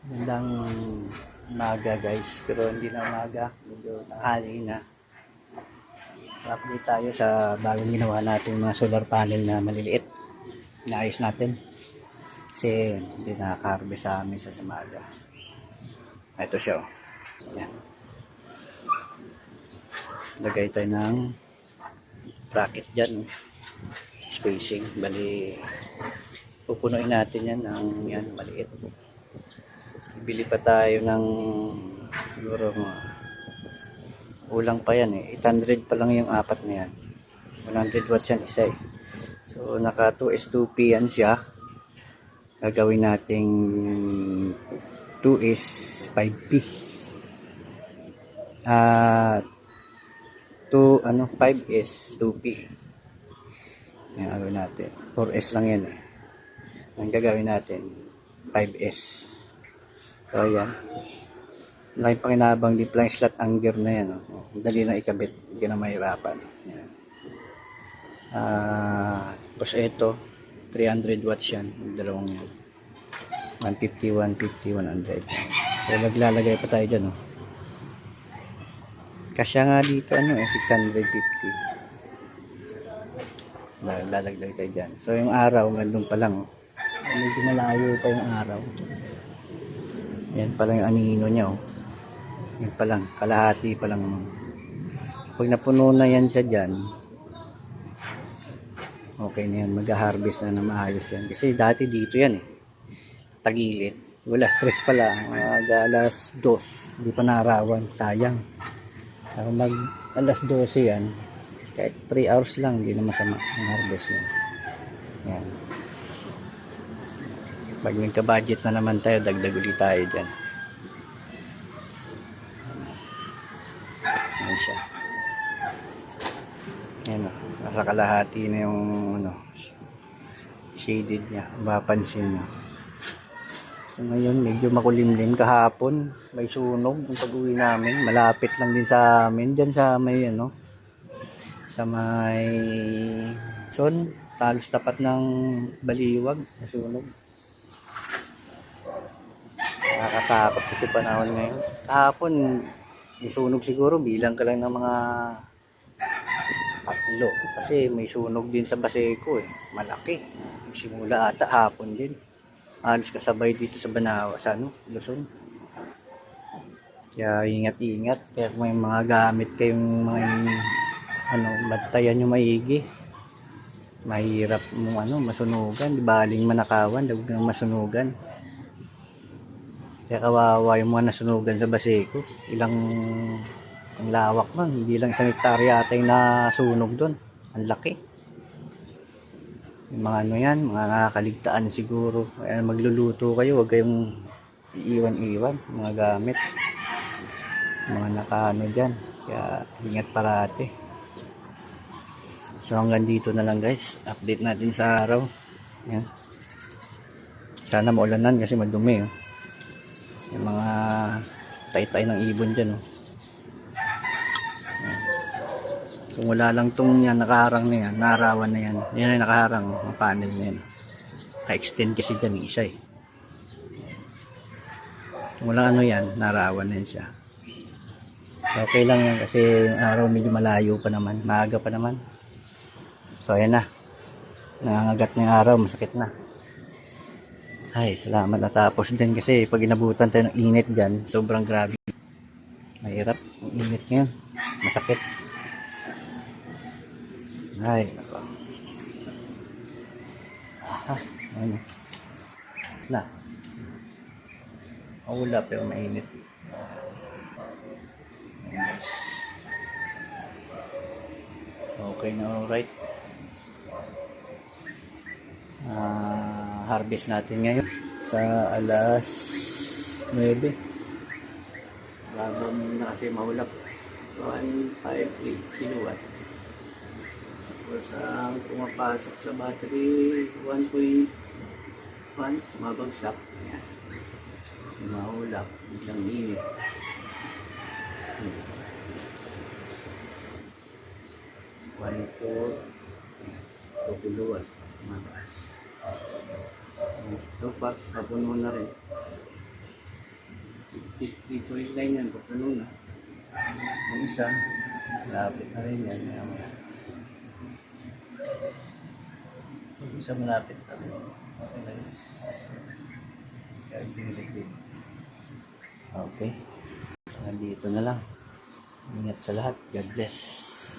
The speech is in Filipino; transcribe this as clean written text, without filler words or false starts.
Magandang umaga guys, pero hindi na umaga, medyo tanghali na. Update tayo sa bagong ginawa natin mga solar panel na maliliit. Inaayos natin kasi hindi nakaka-harvest sa amin sa Samaga. Ito siya, oh. Yan. Lagay tayo ng bracket dyan, spacing, bali pupunuin natin yan ng yan maliit. Bili pa tayo ng siguro ulang pa yan eh, 800 pa lang yung apat na yan, 100 watts yan isa eh. So naka 2S2P yan siya, gagawin nating 2S5P 5S2P yan gagawin natin. 4S lang yan eh, ang gagawin natin 5S. So yan, laking pakinabang di lang slot hanger na yan, oh. Dali na ikabit, hindi ka na mahirapan. Yan. Tapos ito 300 watts yan, dalawang yan, 150, 150, 100. So naglalagay pa tayo dyan, oh. Kasya nga dito 650, lalagay tayo dyan. So yung araw gandun pa lang, oh. Medyo malayo pa yung araw. Yan pa lang yung anino niya, oh. Yan pa lang, kalahati pa lang. Pag napuno na yan siya dyan, okay na yan, mag-harvest na maayos yan. Kasi dati dito yan eh, tagilid. Wala, stress pala, alas 2, hindi pa narawan, sayang. Pero mag alas 12 yan, kahit 3 hours lang, hindi na masama ang harvest yan. Yan. Pag nagka-budget na naman tayo, dagdag ulit tayo dyan. Ayan siya. Ayan o. Nasa kalahati na yung shaded niya. Mapapansin nyo. So ngayon, medyo makulimlim. Kahapon, may sunog yung pag-uwi namin. Malapit lang din sa amin. Dyan sa may, sa may son. Talos tapat ng Baliwag. Nasunog. Nakakatakot kasi panahon ngayon. Kahapon, may sunog siguro, bilang ka lang ng mga 3. Kasi may sunog din sa Baseco eh. Malaki. Simula ata hapon din. Halos kasabay dito sa Banawa, sa Luzon. Kaya ingat-ingat. Kaya kung may mga gamit kayong mga bantayan nyo maigi. Mahirap mong masunugan. Di baling manakawan, huwag nang masunugan. Kaya kawawa yung mga nasunugan sa Baseco. Ang lawak man. Hindi lang 1 hektarya ata yung nasunog doon. Ang laki. Yung mga yan, mga nakakaligtaan siguro. Kaya magluluto kayo, huwag kayong iiwan-iwan. Mga gamit. Mga nakaano dyan. Kaya ingat parati. So hanggang dito na lang guys. Update natin sa araw. Yan. Sana maulanan kasi madumi. Oh. Yung mga tay-tay ng ibon dyan, oh. Kung wala lang tong yan, nakaharang na yan, narawan na yan. Yan ay nakaharang, ang panel na yan. Ka-extend kasi dyan, isa eh. Kung walang yan, narawan na yan siya. So, okay lang yan kasi yung araw medyo malayo pa naman, maaga pa naman. So ayan na, nangangagat na yung araw, masakit na. Ay, salamat natapos din kasi pag inabutan tayo ng init dyan, sobrang grabe. Mahirap, ang init ngayon. Masakit. Ay, nako. Ano. Na. Maula pero mainit. Okay na, alright. Harvest natin ngayon sa alas 9. Labang na kasi mahulap 158 kilowatt. Tapos ang pumapasok sa battery 1.1 mabagsak. Ayan. So mahulap, biglang init. 1.4 kilowatt mataas. Ito pa, kapuno na rin. 3.9 yan, papuno na. Yung isa, malapit na rin yan. Yung isa malapit na rin. Okay na guys. Okay. So, nandito na lang. Ingat sa lahat. God bless.